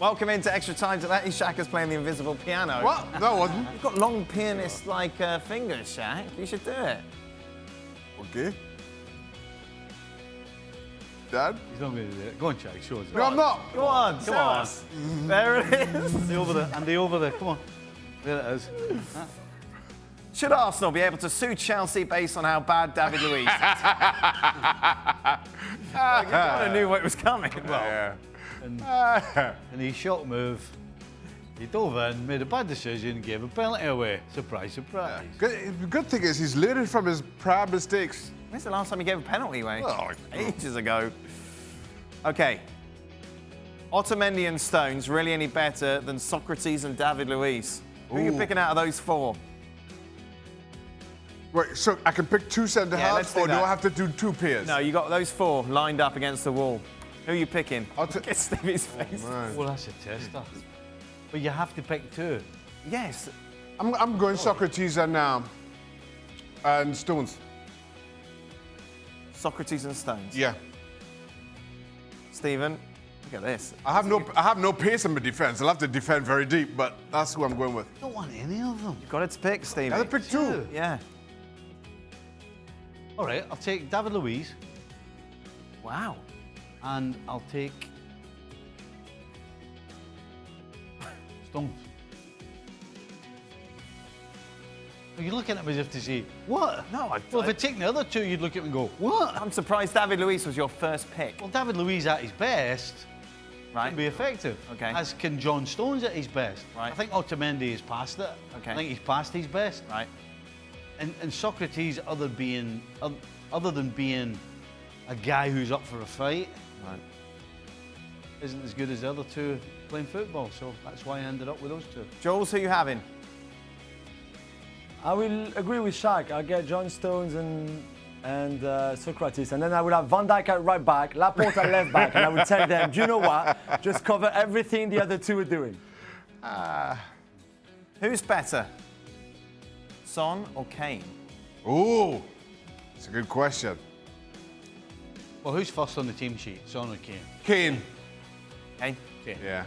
Welcome into Extra Time. That is Shaka's playing the invisible piano. What? No, it wasn't. You've got long pianist-like fingers, Shaq. You should do it. Okay. Dad? He's not going to do it. Go on, Shaq, show us. No, I'm not. Go on, Come on. There it is. Andy over there, come on. There it is. Should Arsenal be able to sue Chelsea based on how bad David Luiz is? I kind of knew what was coming. Yeah. And he shot move. He dove in, made a bad decision, gave a penalty away. Surprise, surprise. Good thing is he's learning from his prior mistakes. When's the last time he gave a penalty away? Oh, ages ago. Okay. Otamendi and Stones really any better than Sokratis and David Luiz? Who are you picking out of those four? Wait, so I can pick two centre halves, or do I have to do two pairs? No, you got those four lined up against the wall. Who are you picking? Look at Stevie's face. Well, that's a tester. But you have to pick two. Yes. I'm going Sokratis and Stones. Sokratis and Stones. Yeah. Stephen, look at this. I have no pace in my defence. I'll have to defend very deep, but that's who I'm going with. I don't want any of them. You've got it to pick, Stevie. I have to pick two. Yeah. All right, I'll take David Luiz. Wow. And I'll take Stones. You're looking at me as if to say, what? No, Well, if I'd taken the other two, you'd look at me and go, what? I'm surprised David Luiz was your first pick. Well, David Luiz at his best Right. can be effective. Okay. As can John Stones at his best. Right. I think Otamendi is past it. Okay. I think he's past his best. Right. And Sokratis, other than being a guy who's up for a fight, Right. isn't as good as the other two playing football. So that's why I ended up with those two. Jules, who are you having? I will agree with Shaq. I'll get John Stones and Sokratis, and then I will have Van Dijk at right back, Laporte at left back, and I will tell them, do you know what? Just cover everything the other two are doing. Who's better, Son or Kane? Ooh, it's a good question. Well, who's first on the team sheet? Son or Kane? Kane. Kane. Kane. Yeah.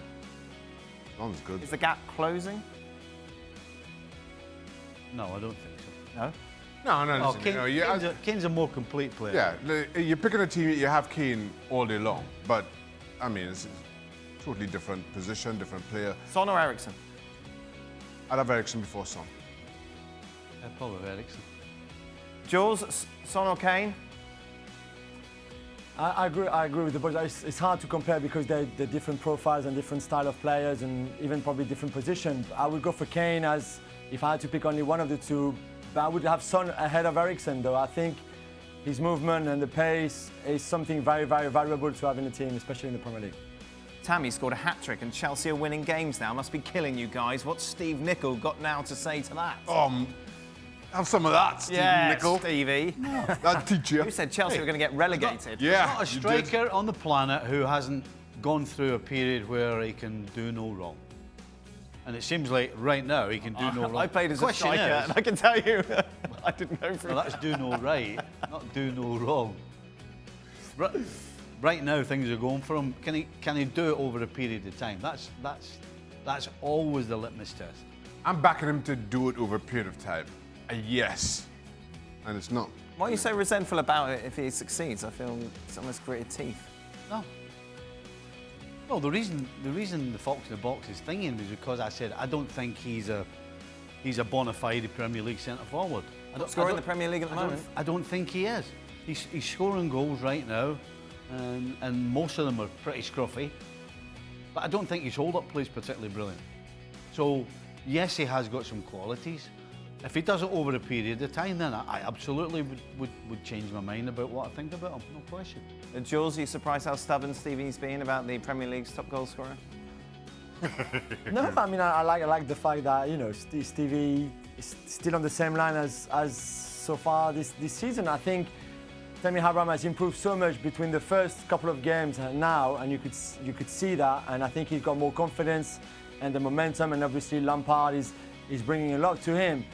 Son's good. Is the gap closing? No, I don't think so. No. No, Oh, listen, Kane's a more complete player. Yeah, you're picking a team, you have Kane all day long, but I mean, it's a totally different position, different player. Son or Eriksen? I'd have Eriksen before Son. Yeah, probably Eriksen. Jules, Son or Kane? I agree with the boys. It's hard to compare because they're different profiles and different style of players and even probably different position. I would go for Kane as if I had to pick only one of the two. But I would have Son ahead of Eriksen, though. I think his movement and the pace is something very, very valuable to have in the team, especially in the Premier League. Tammy scored a hat-trick and Chelsea are winning games now. Must be killing you guys. What's Steve Nicol got now to say to that? Have some of that, Stevie Nicol. Stevie. That'd teach you. Who said Chelsea were going to get relegated? Yeah. Not a striker on the planet who hasn't gone through a period where he can do no wrong. And it seems like right now he can do no wrong. I played as a Question striker, is, and I can tell you, I didn't go through well, that's do no right, not do no wrong. Right now things are going for him. Can he do it over a period of time? That's always the litmus test. I'm backing him to do it over a period of time. Yes. And it's not. Why are you so resentful about it if he succeeds? I feel it's almost gritted teeth. No. Well, the reason the fox in the box is thinking is because I said I don't think he's a bona fide Premier League centre forward. Not scoring in the Premier League at the moment. I don't think he is. He's scoring goals right now, and most of them are pretty scruffy. But I don't think his hold-up play is particularly brilliant. So yes, he has got some qualities. If he does it over a period of time, then I absolutely would change my mind about what I think about him, no question. Jules, are you surprised how stubborn Stevie's been about the Premier League's top goal scorer? No, I mean, I like the fact that, you know, Stevie is still on the same line as so far this season. I think Tammy Abraham has improved so much between the first couple of games and now, and you could see that, and I think he's got more confidence and the momentum, and obviously Lampard is bringing a lot to him.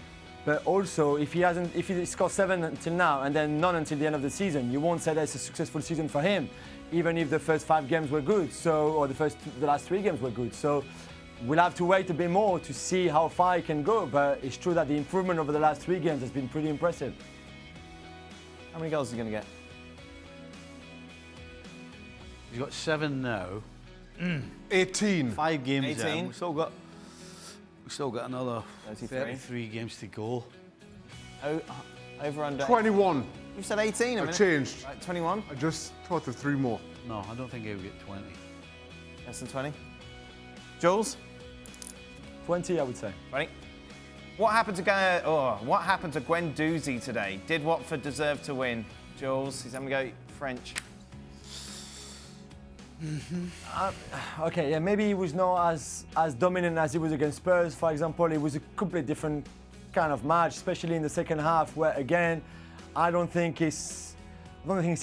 But also, if he scores 7 until now and then none until the end of the season, you won't say that's a successful season for him. even if the first 5 games were good, or the last 3 games were good. So we'll have to wait a bit more to see how far he can go. But it's true that the improvement over the last 3 games has been pretty impressive. How many goals is he going to get? He's got 7 now. 18. 5 games 18. in. We've still got another 33 games to go. Over under. 21. You said 18 a I minute. changed. Right, 21. I just thought of 3 more. No, I don't think he'll get 20. Less than 20. Jules? 20, I would say. 20. What happened to Guendouzi today? Did Watford deserve to win? Jules, he's having to go French. Okay, yeah, maybe he was not as dominant as he was against Spurs, for example. It was a completely different kind of match, especially in the second half, where again, I don't think it's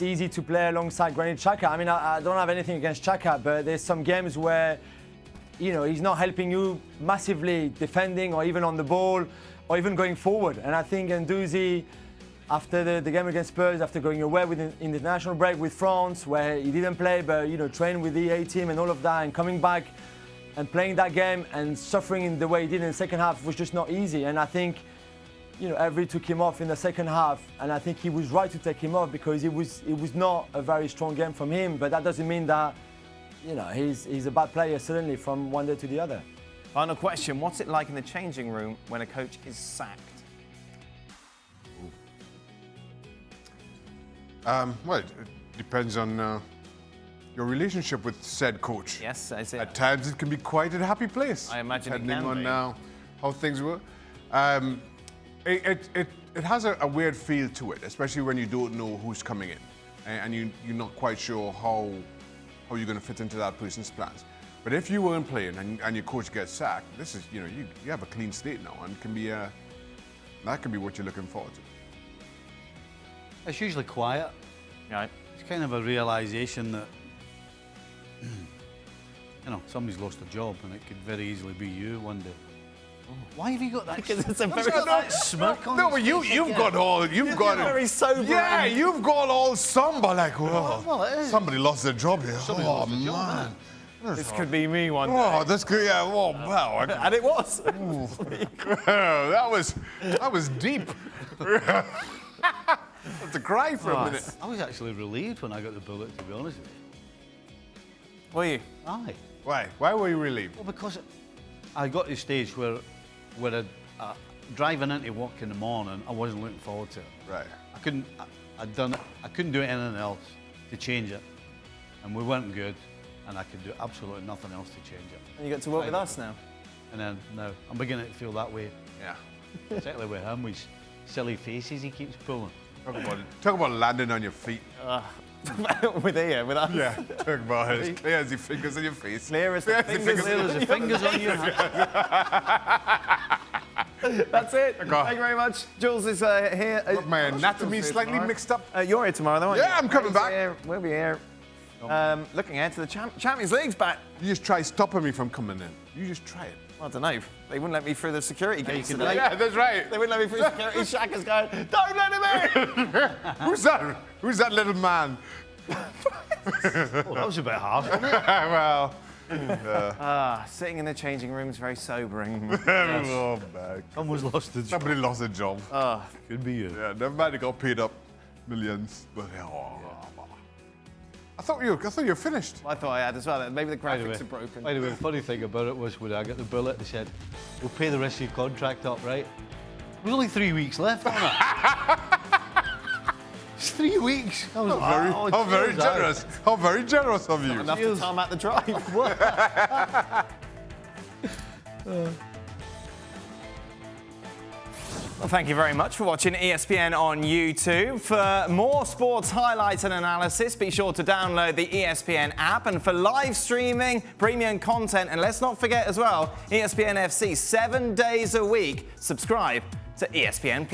easy to play alongside Granit Xhaka. I mean, I don't have anything against Xhaka, but there's some games where, you know, he's not helping you massively defending or even on the ball or even going forward. And I think Guendouzi, after the game against Spurs, after going away with the international break with France, where he didn't play, but, you know, trained with the A team and all of that, and coming back and playing that game and suffering in the way he did in the second half was just not easy. And I think, you know, Evry took him off in the second half, and I think he was right to take him off because it was not a very strong game from him. But that doesn't mean that, you know, he's a bad player certainly from one day to the other. Final question. What's it like in the changing room when a coach is sacked? Well, it depends on your relationship with said coach. Yes, I see. At times it can be quite a happy place. I imagine it depending can on be. how things work. It has a weird feel to it, especially when you don't know who's coming in, and you're not quite sure how you're going to fit into that person's plans. But if you weren't playing and your coach gets sacked, this is, you know, you have a clean slate now, and can be that can be what you're looking forward to. It's usually quiet. Right. It's kind of a realisation that, you know, somebody's lost a job and it could very easily be you one day. Why have you got that? Because it's a very that smirk on No, his but face you've again? got very sober. Yeah, you've got all somber like, oh, Well, it is. somebody lost their job here. Somebody Oh lost their job, man. This could be me one day. Oh, that's good. Yeah. Oh, wow. And it was. that was deep. Had to cry for a minute. I was actually relieved when I got the bullet, to be honest with you. Were you? Aye. Why? Why were you relieved? Well, because I got to the stage where driving into work in the morning, I wasn't looking forward to it. Right. I couldn't do anything else to change it, and we weren't good, and I could do absolutely nothing else to change it. And you get to work with us now. And then now I'm beginning to feel that way, Yeah. particularly with him, with silly faces he keeps pulling. Talk about landing on your feet. with us. Yeah. Talk about it. As clear as your fingers on your face. Clear as the fingers. There's the fingers on your hand. That's it. Okay. Thank you very much. Jules is here. Got my anatomy slightly mixed up. You're here tomorrow, though, aren't Yeah, you? I'm coming back. Here. We'll be here. Looking ahead to the Champions League's back. You just try stopping me from coming in. You just try it. I don't know. They wouldn't let me through the security gates can today. Yeah, that's right. They wouldn't let me through security. Shaka's going, don't let him in! Who's that? Who's that little man? Oh, that was a bit harsh, wasn't it? Well. Sitting in the changing room is very sobering. Oh, man. Someone's lost the job. Somebody lost a job. Could be you. Yeah, never mind. They got paid up millions. But I thought you were finished. I thought I had as well. Maybe the By the graphics way- are broken. By the way, the funny thing about it was when I got the bullet, they said, we'll pay the rest of your contract up, right? There's only 3 weeks left on it. It's 3 weeks. I was like, oh, How very cheers, generous. How very generous of you. Enough to tarmac the drive. Well, thank you very much for watching ESPN on YouTube. For more sports highlights and analysis, be sure to download the ESPN app. And for live streaming, premium content, and let's not forget as well, ESPNFC 7 days a week. Subscribe to ESPN+.